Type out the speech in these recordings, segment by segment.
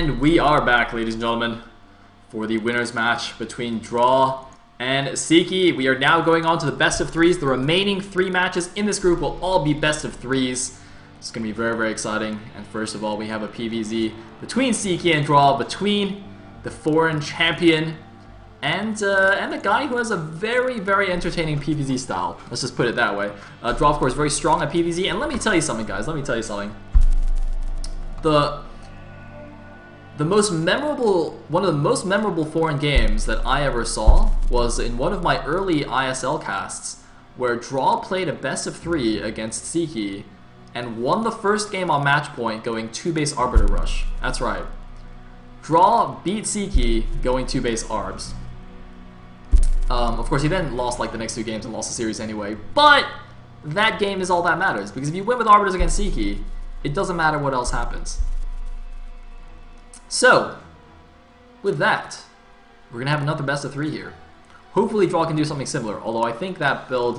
And we are back, ladies and gentlemen, for the winner's match between Draw and Siki. We are now going on to the best of threes. The remaining 3 matches in this group will all be best of threes. It's going to be very, very exciting. And first of all, we have a PVZ between Siki and Draw, between the foreign champion and a guy who has a very, very entertaining PVZ style. Let's just put it that way. Draw, of course, very strong at PVZ. And let me tell you something, guys. Let me tell you something. One of the most memorable foreign games that I ever saw was in one of my early ISL casts, where Draw played a best of 3 against Siki and won the first game on match point going 2-base Arbiter Rush. That's right. Draw beat Siki going 2-base Arbs. Of course, he then lost like the next 2 games and lost the series anyway, but that game is all that matters, because if you win with Arbiters against Siki, it doesn't matter what else happens. So, with that, we're going to have another best of 3 here. Hopefully Draw can do something similar, although I think that build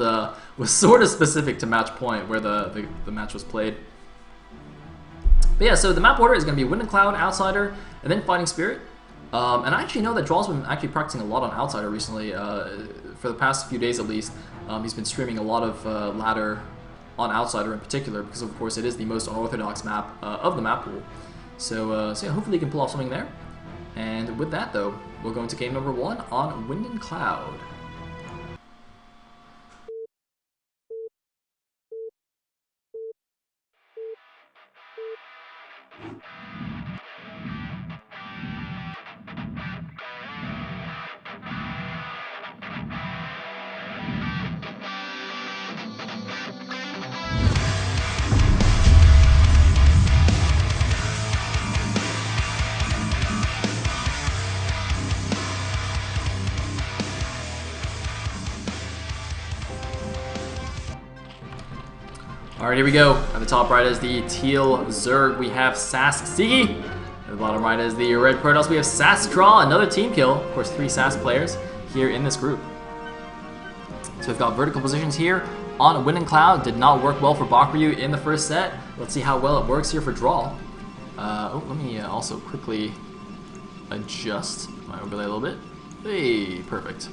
was sort of specific to match point where the match was played. But yeah, so the map order is going to be Wind and Cloud, Outsider, and then Fighting Spirit. And I actually know that Draw's been actually practicing a lot on Outsider recently, for the past few days at least. He's been streaming a lot of ladder on Outsider in particular, because of course it is the most unorthodox map of the map pool. So yeah, hopefully he can pull off something there. And with that though, we'll go into game number 1 on Wind and Cloud. Alright, here we go. At the top right is the Teal Zerg. We have Sask Siki. At the bottom right is the Red Protoss. We have Sask Draw, another team kill. Of course, 3 Sask players here in this group. So we've got vertical positions here on Wind and Cloud. Did not work well for Bakryu in the first set. Let's see how well it works here for Draw. Let me also quickly adjust my overlay a little bit. Hey, perfect.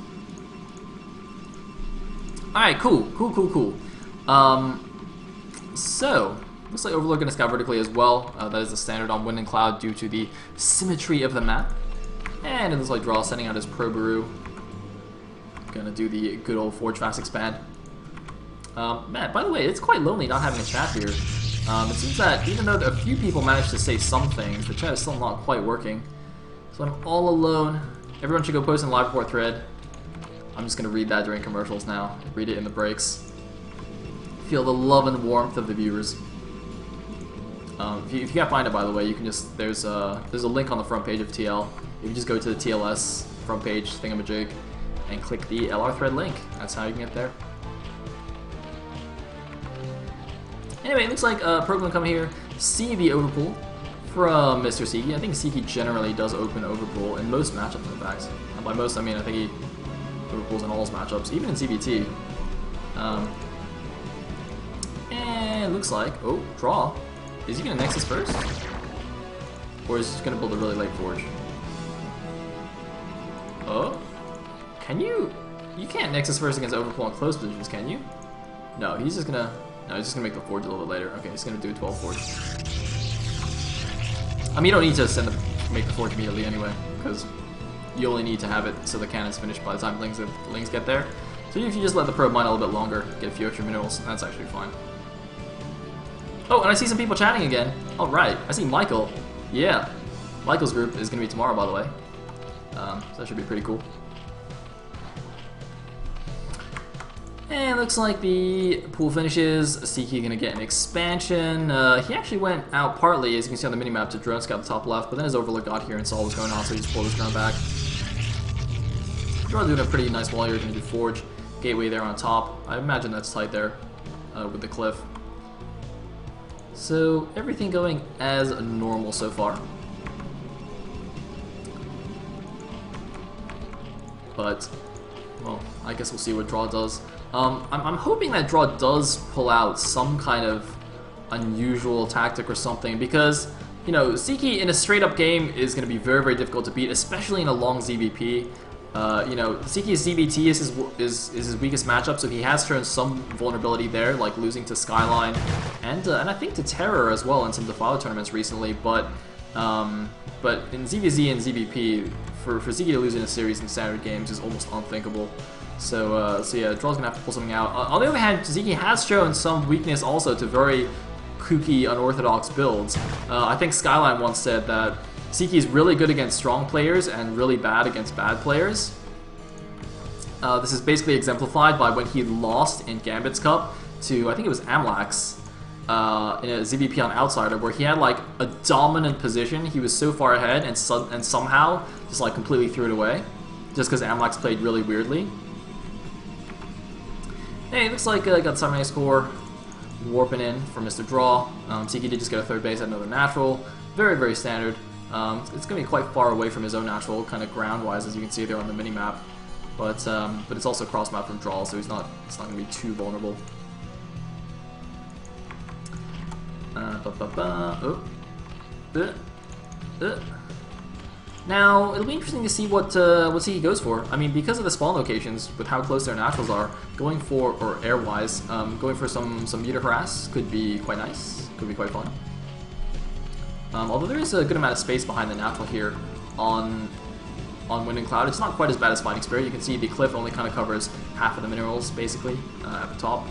Alright, cool. So, looks like Overlord going to scout vertically as well. That is the standard on Wind and Cloud due to the symmetry of the map. And it looks like Draw sending out his Pro Baru. Gonna do the good old Forge Fast Expand. Man, by the way, it's quite lonely not having a chat here. It seems that even though a few people managed to say some things, the chat is still not quite working. So I'm all alone. Everyone should go post in the live report thread. I'm just gonna read that during commercials now. Read it in the breaks. Feel the love and warmth of the viewers. If you can't find it, by the way, you can just there's a link on the front page of TL. You can just go to the TLS front page thingamajig and click the LR thread link. That's how you can get there. Anyway, it looks like Program come here. See the overpool from Mr. Siki. I think Siki generally does open overpool in most matchups, in fact. And by most, I mean I think he overpools in all his matchups, even in CBT. And it looks like, oh, Draw. Is he going to Nexus first? Or is he just going to build a really late Forge? Oh? Can you? You can't Nexus first against Overpool in close positions, can you? No, he's just going to... No, he's just going to make the Forge a little bit later. Okay, he's going to do a 12 Forge. I mean, you don't need to make the Forge immediately anyway, because you only need to have it so the cannon's finished by the time lings get there. So if you just let the probe mine a little bit longer, get a few extra minerals, that's actually fine. Oh, and I see some people chatting again. All right, I see Michael. Yeah, Michael's group is going to be tomorrow, by the way. So that should be pretty cool. And it looks like the pool finishes. Siki going to get an expansion. He actually went out partly, as you can see on the minimap, to drone scout the top left, but then his Overlord got here and saw what was going on, so he just pulled his drone back. Draw doing a pretty nice wall here. Going to do Forge. Gateway there on top. I imagine that's tight there with the cliff. So everything going as normal so far. But, well, I guess we'll see what Draw does. I'm hoping that Draw does pull out some kind of unusual tactic or something, because you know, Ziki in a straight-up game is going to be very, very difficult to beat, especially in a long ZVP. You know, Ziki's ZVT is his weakest matchup, so he has shown some vulnerability there, like losing to Skyline and I think to Terror as well in some Defile tournaments recently. But in ZVZ and ZVP, for Ziki to lose in a series in standard games is almost unthinkable. So yeah, Draw's gonna have to pull something out. On the other hand, Ziki has shown some weakness also to very kooky, unorthodox builds. I think Skyline once said that Ziki is really good against strong players and really bad against bad players. This is basically exemplified by when he lost in Gambit's Cup to, I think it was Amlax, in a ZVP on Outsider, where he had like a dominant position. He was so far ahead and somehow just like completely threw it away, just because Amlax played really weirdly. Hey, looks like got the 7A score warping in for Mr. Draw. Ziki did just get a third base at another natural. Very, very standard. It's going to be quite far away from his own natural, kind of ground-wise, as you can see there on the mini-map. But it's also cross-map from Draw, so it's not going to be too vulnerable. Now, it'll be interesting to see what Ziki goes for. I mean, because of the spawn locations, with how close their naturals are, going for, or air-wise, going for some meter harass could be quite nice, could be quite fun. Although there is a good amount of space behind the natural here on Wind and Cloud. It's not quite as bad as Fighting Spirit. You can see the cliff only kind of covers half of the minerals, basically, at the top.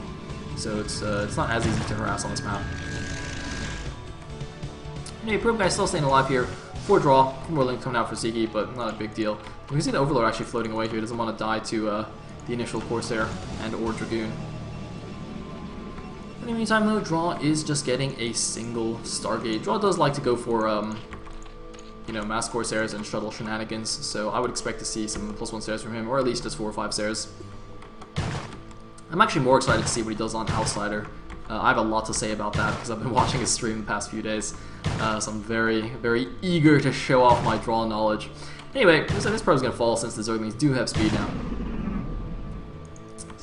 So it's not as easy to harass on this map. Anyway, Probe Guy's still staying alive here. 4 draw, 4 more link coming out for Ziki, but not a big deal. You can see the Overlord actually floating away here. He doesn't want to die to the initial Corsair and or Dragoon. In the meantime, though, Draw is just getting a single Stargate. Draw does like to go for, you know, mass Corsairs and shuttle shenanigans, so I would expect to see some +1 stairs from him, or at least just 4 or 5 stairs. I'm actually more excited to see what he does on Outsider. I have a lot to say about that because I've been watching his stream the past few days, so I'm very, very eager to show off my Draw knowledge. Anyway, this pro's going to fall since the Zerglings do have speed now.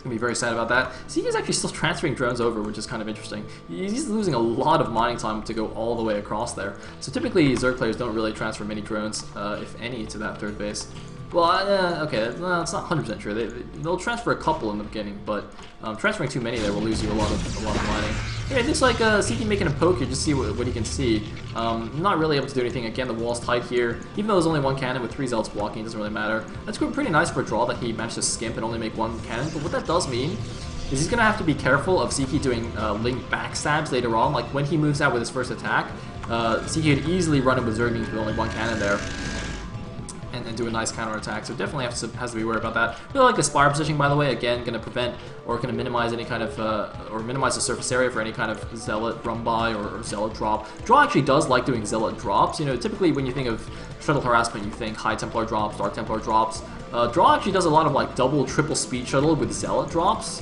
Gonna be very sad about that. Ziki is actually still transferring drones over, which is kind of interesting. He's losing a lot of mining time to go all the way across there. So typically Zerg players don't really transfer many drones, if any, to that third base. Well, okay, it's not 100% true. They'll transfer a couple in the beginning, but transferring too many there will lose you a lot of mining. Anyway, it looks like Ziki making a poke here, just see what he can see. Not really able to do anything. Again, the wall's tight here. Even though there's only 1 cannon with 3 zealots blocking, it doesn't really matter. That's pretty nice for a Draw that he managed to skimp and only make 1 cannon. But what that does mean is he's gonna have to be careful of Ziki doing link backstabs later on. Like when he moves out with his first attack, Ziki could easily run him with Zerglings with only 1 cannon there. And do a nice counterattack, so definitely has to be worried about that. Really like the Spire positioning, by the way. Again, going to prevent or going to minimize any kind of or minimize the surface area for any kind of Zealot run by or Zealot drop. Draw actually does like doing Zealot drops. You know, typically when you think of shuttle harassment, you think High Templar drops, Dark Templar drops. Draw actually does a lot of like double, triple speed shuttle with Zealot drops,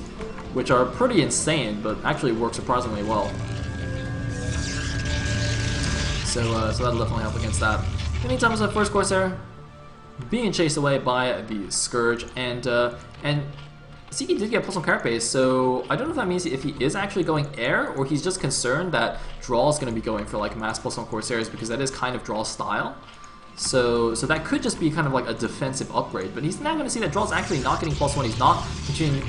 which are pretty insane, but actually work surprisingly well. So that'll definitely help against that. In the meantime, as a first Corsair being chased away by the Scourge, and Ziki did get +1 carapace, so I don't know if that means if he is actually going air, or he's just concerned that Draw is going to be going for like mass +1 Corsairs, because that is kind of Draw's style. So that could just be kind of like a defensive upgrade, but he's now going to see that Draw's actually not getting +1, he's not continuing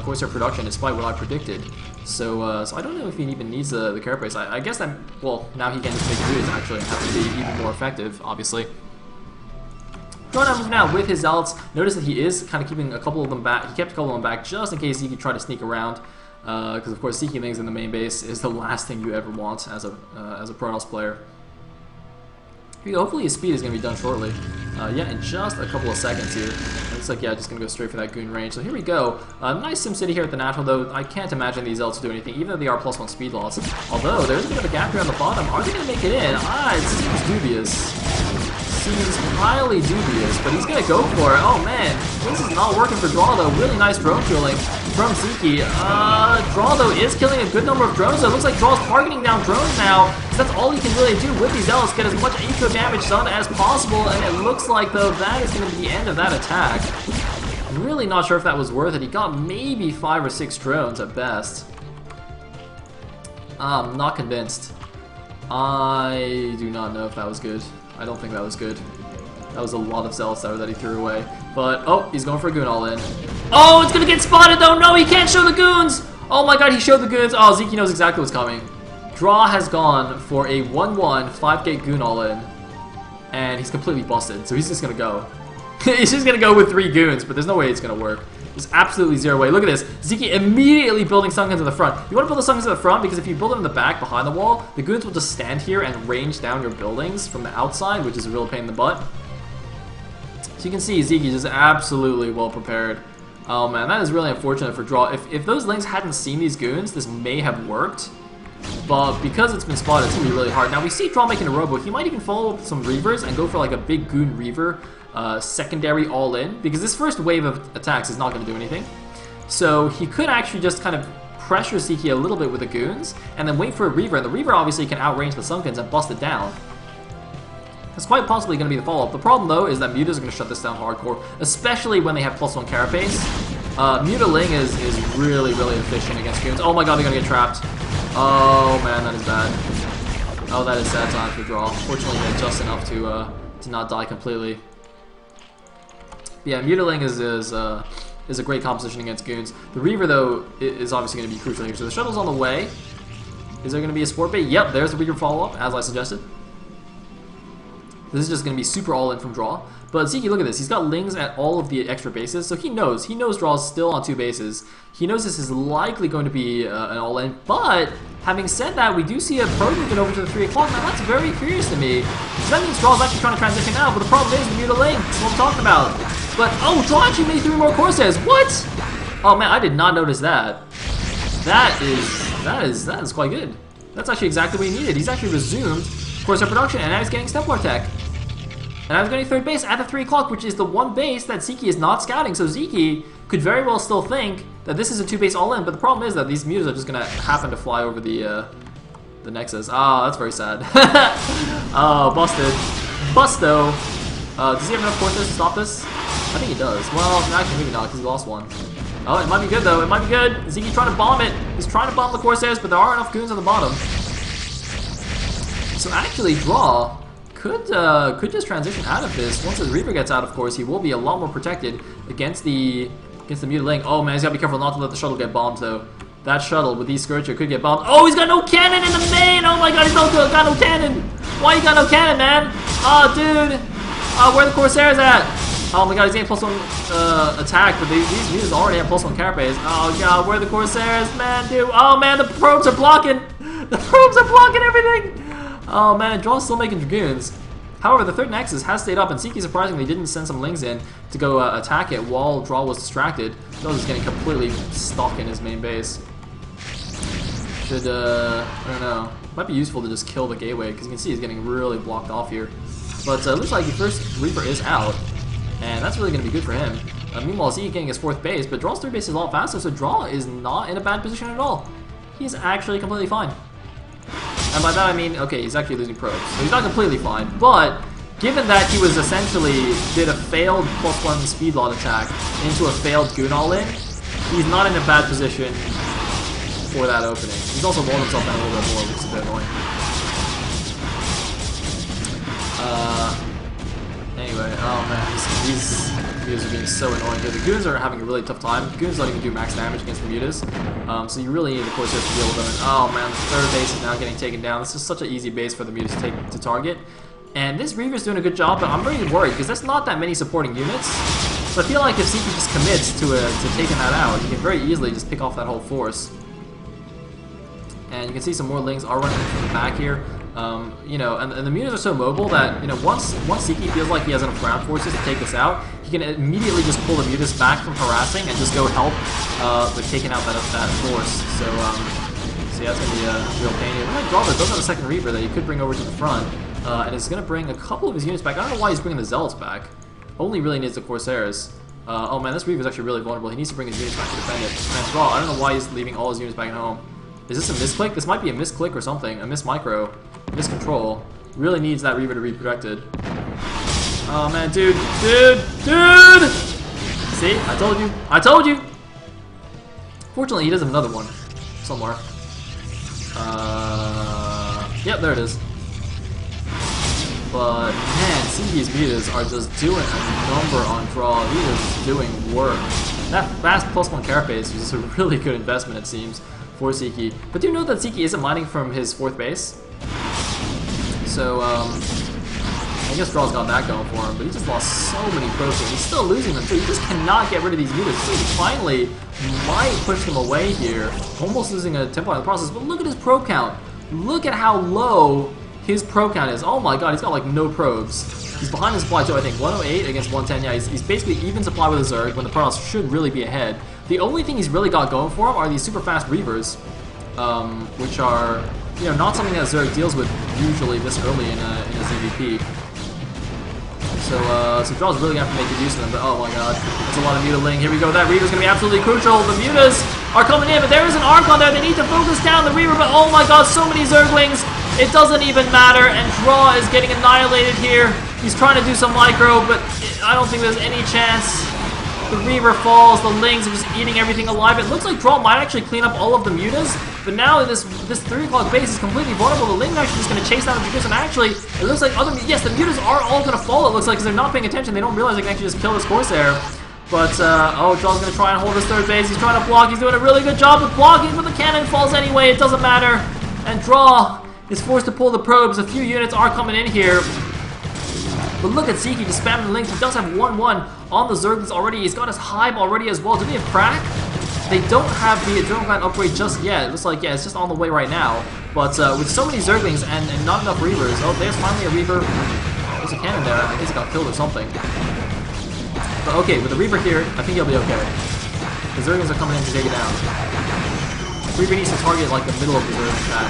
Corsair production despite what I predicted. So I don't know if he even needs the carapace. I guess that, well, now he can just make moves actually and have to be even more effective, obviously. Draw now moves now with his Zealots. Notice that he is kind of keeping a couple of them back. He kept a couple of them back just in case he could try to sneak around. Because of course seeking things in the main base is the last thing you ever want as a Protoss player. Hopefully his speed is going to be done shortly. Yeah, in just a couple of seconds here. It looks like, yeah, just going to go straight for that goon range. So here we go. Nice SimCity here at the natural, though. I can't imagine these Zealots do anything, even though they are +1 speed loss. Although, there's a bit of a gap here on the bottom. Are they going to make it in? It seems dubious. Seems highly dubious, but he's going to go for it. Oh, man. This is not working for Draw, though. Really nice drone killing from Ziki. Draw, though, is killing a good number of drones, though. It looks like Draw's targeting down drones now, because that's all he can really do with these Zealots, get as much eco damage done as possible, and it looks like, though, that is going to be the end of that attack. I'm really not sure if that was worth it. He got maybe 5 or 6 drones at best. I'm not convinced. I do not know if that was good. I don't think that was good. That was a lot of Zealous that he threw away. But, oh, he's going for a goon all in. Oh, it's going to get spotted though. No, he can't show the goons. Oh my god, he showed the goons. Oh, Zeke knows exactly what's coming. Draw has gone for a 1-1 5-gate goon all in. And he's completely busted. So he's just going to go. He's just going to go with 3 goons, but there's no way it's going to work. There's absolutely zero way. Look at this. Zeke immediately building Sunkens in the front. You want to build the Sunkens in the front because if you build them in the back behind the wall, the goons will just stand here and range down your buildings from the outside, which is a real pain in the butt. So you can see Zeke is just absolutely well prepared. Oh man, that is really unfortunate for Draw. If those Lings hadn't seen these goons, this may have worked. But because it's been spotted, it's going to be really hard. Now we see Draw making a Robo. He might even follow up with some Reavers and go for like a big goon Reaver secondary all-in. Because this first wave of attacks is not going to do anything. So he could actually just kind of pressure Zeke a little bit with the goons and then wait for a Reaver. And the Reaver obviously can outrange the Sunkens and bust it down. That's quite possibly going to be the follow-up. The problem, though, is that Mutas are going to shut this down hardcore, especially when they have +1 Carapace. Mutaling is really, really efficient against goons. Oh my god, they're going to get trapped. Oh man, that is bad. Oh, that is sad time for Draw. Fortunately, he had just enough to not die completely. But yeah, Mutaling is a great composition against goons. The Reaver, though, is obviously going to be crucial here. So the shuttle's on the way. Is there going to be a Sport Bait? Yep, there's the Reaver follow-up, as I suggested. This is just going to be super all-in from Draw. But Zeke, look at this. He's got Lings at all of the extra bases, so he knows. He knows Draw's still on 2 bases. He knows this is likely going to be an all-in. But, having said that, we do see a Pro moving over to the 3 o'clock. Now, that's very curious to me. So that means Draw's actually trying to transition out, but the problem is the Mutaling. That's what I'm talking about. But, oh, Draw actually made 3 more Corsairs. What? Oh, man, I did not notice that. That is quite good. That's actually exactly what he needed. He's actually resumed Corsair production, and now he's getting Stepwar tech. And now he's getting 3rd base at the 3 o'clock, which is the one base that Zeke is not scouting. So Zeke could very well still think that this is a 2-base all-in, but the problem is that these Mutas are just going to happen to fly over the Nexus. Ah, that's very sad. Oh, busted. Busto. Does he have enough Corsairs to stop this? I think he does. Well, actually, maybe not, because he lost one. Oh, it might be good, though. It might be good. Zeke's trying to bomb it. He's trying to bomb the Corsairs, but there are enough goons on the bottom. So actually, Draw could just transition out of this. Once his Reaver gets out, of course, he will be a lot more protected against the Mutaling. Oh man, he's gotta be careful not to let the shuttle get bombed though. That shuttle with these Scourger could get bombed. Oh, he's got no cannon in the main! Oh my god, he's got no cannon! Why you got no cannon, man? Oh, dude! Where are the Corsairs at? Oh my god, he's getting +1 attack, but these Mutas already have +1 Carapace. Oh god, where are the Corsairs, man, dude? Oh man, the probes are blocking! The probes are blocking everything! Oh man, Draw's still making Dragoons. However, the 3rd Nexus has stayed up, and Zeke surprisingly didn't send some Lings in to go attack it while Draw was distracted. Draw was getting completely stuck in his main base. Should, I don't know. Might be useful to just kill the gateway, because you can see he's getting really blocked off here. But it looks like the first Reaper is out, and that's really going to be good for him. Meanwhile, Zeke getting his 4th base, but Draw's 3rd base is a lot faster, so Draw is not in a bad position at all. He's actually completely fine. And by that I mean, okay, he's actually losing probes. So he's not completely fine, but given that he was essentially did a failed +1 speed lot attack into a failed goon all-in, he's not in a bad position for that opening. He's also blown himself down a little bit more, which is a bit annoying. Anyway, oh man, these Mutas are being so annoying here. The goons are having a really tough time. Goons don't even do max damage against the Mutas, so you really need the Corsairs to deal with them. And, oh man, the 3rd base is now getting taken down. This is such an easy base for the Mutas to target. And this Reaver's doing a good job, but I'm really worried because there's not that many supporting units. So I feel like if Zeke just commits to taking that out, he can very easily just pick off that whole force. And you can see some more Lings are running from the back here. You know, and the Mutas are so mobile that, you know, once Zeke feels like he has enough ground forces to take this out, he can immediately just pull the Mutas back from harassing and just go help with taking out that force. So yeah, that's going to be a real pain here. Like Draw does have a 2nd Reaver that he could bring over to the front, and it's going to bring a couple of his units back. I don't know why he's bringing the Zealots back. Only really needs the Corsairs. Oh man, this Reaver is actually really vulnerable. He needs to bring his units back to defend it. And Draw, I don't know why he's leaving all his units back at home. Is this a misclick? This might be a misclick or something. A mismicro. Miscontrol. Really needs that Reaver to be protected. Oh man, dude! See? I told you! I told you! Fortunately, he does have another one. Somewhere. Yep, there it is. But man, Seeky's Mutas are just doing a number on draw. He is doing work. That fast +1 carapace is a really good investment, it seems, for Seeky. But do you know that Seeky isn't mining from his 4th base? So, I guess Draw's got that going for him, but he just lost so many probes here. He's still losing them too. He just cannot get rid of these mutas. So he finally might push them away here, almost losing a tempo in the process. But look at his probe count. Look at how low his probe count is. Oh my god, he's got like no probes. He's behind his supply too, I think. 108 against 110. Yeah, he's basically even supply with a Zerg when the Protoss should really be ahead. The only thing he's really got going for him are these super fast Reavers, which are, you know, not something that Zerg deals with usually this early in a ZVP. So Draw's really gonna have to make good use of them, but oh my god, that's a lot of mutiling. Here we go, that Reaver's gonna be absolutely crucial. The mutas are coming in, but there is an Archon there. They need to focus down the Reaver, but oh my god, so many Zerglings. It doesn't even matter, and Draw is getting annihilated here. He's trying to do some micro, but I don't think there's any chance. The Reaver falls, the Lings are just eating everything alive. It looks like Draw might actually clean up all of the mutas, but now this 3 o'clock base is completely vulnerable. The Lings are actually just going to chase down the mutas, and actually, it looks like yes, the mutas are all going to fall, it looks like, because they're not paying attention. They don't realize they can actually just kill this Corsair. But, oh, Draw's going to try and hold his 3rd base. He's trying to block. He's doing a really good job with blocking, but the cannon falls anyway. It doesn't matter. And Draw is forced to pull the probes. A few units are coming in here. But look at Seeky just spamming the Lings. He does have 1-1 on the Zerglings already. He's got his Hive already as well. Do they have Crack? They don't have the Adrenal Gland upgrade just yet. It looks like, yeah, it's just on the way right now. But with so many Zerglings and not enough Reavers. Oh, there's finally a Reaver. There's a cannon there. I guess he got killed or something. But okay, with the Reaver here, I think he'll be okay. The Zerglings are coming in to take it down. Reaver needs to target like the middle of the Zerglings back.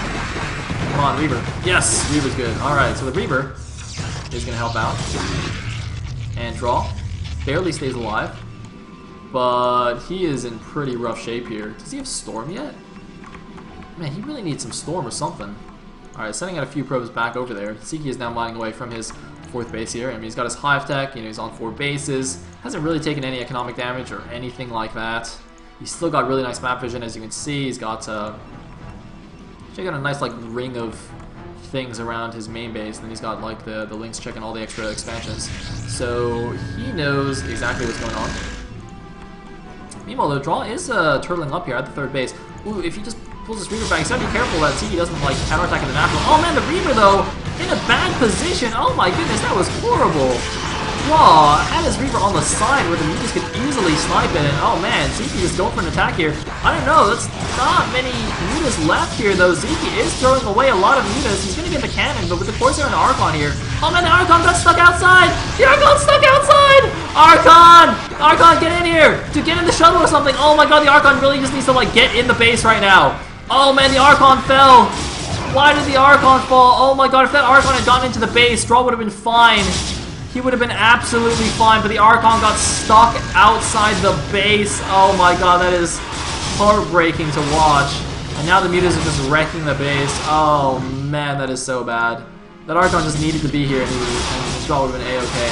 Come on, Reaver. Yes, Reaver's good. Alright, so the Reaver is going to help out. And Draw barely stays alive. But he is in pretty rough shape here. Does he have Storm yet? Man, he really needs some Storm or something. Alright, sending out a few probes back over there. Seeky is now mining away from his 4th base here. I mean, he's got his Hive Tech, you know, he's on 4 bases. Hasn't really taken any economic damage or anything like that. He's still got really nice map vision, as you can see. He's got, check out a nice, like, ring of things around his main base. And then he's got, like, the Lings checking all the extra expansions. So, he knows exactly what's going on. Meanwhile, the Draw is turtling up here at the 3rd base. Ooh, if he just pulls his Reaver back, he's gotta be careful that Seeky doesn't, like, counterattack in the natural. Oh, man, the Reaver, though, in a bad position. Oh, my goodness, that was horrible. Draw had his Reaver on the side where the mutas could easily snipe it, and oh man, Zeke is going for an attack here. I don't know, that's not many mutas left here though. Zeke is throwing away a lot of mutas. He's gonna get the cannon, but with the Corsair and the Archon here. Oh man, the Archon got stuck outside! The Archon's stuck outside! Archon! Archon, get in here! To get in the shuttle or something. Oh my god, the Archon really just needs to like get in the base right now. Oh man, the Archon fell! Why did the Archon fall? Oh my god, if that Archon had gotten into the base, Straw would have been fine. He would have been absolutely fine, but the Archon got stuck outside the base. Oh my god, that is heartbreaking to watch. And now the mutas are just wrecking the base. Oh man, that is so bad. That Archon just needed to be here, and Straw would have been A-okay.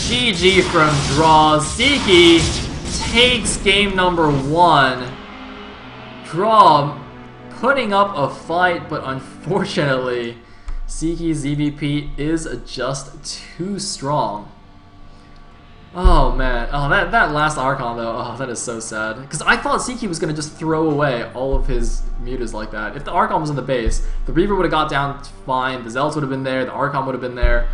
GG from Draw. Zeke takes game number 1. Draw putting up a fight, but unfortunately, Zeke's ZVP is just too strong. Oh man, oh that last Archon though, oh that is so sad. Because I thought Zeke was going to just throw away all of his mutas like that. If the Archon was in the base, the Reaver would have got down fine, the Zealots would have been there, the Archon would have been there.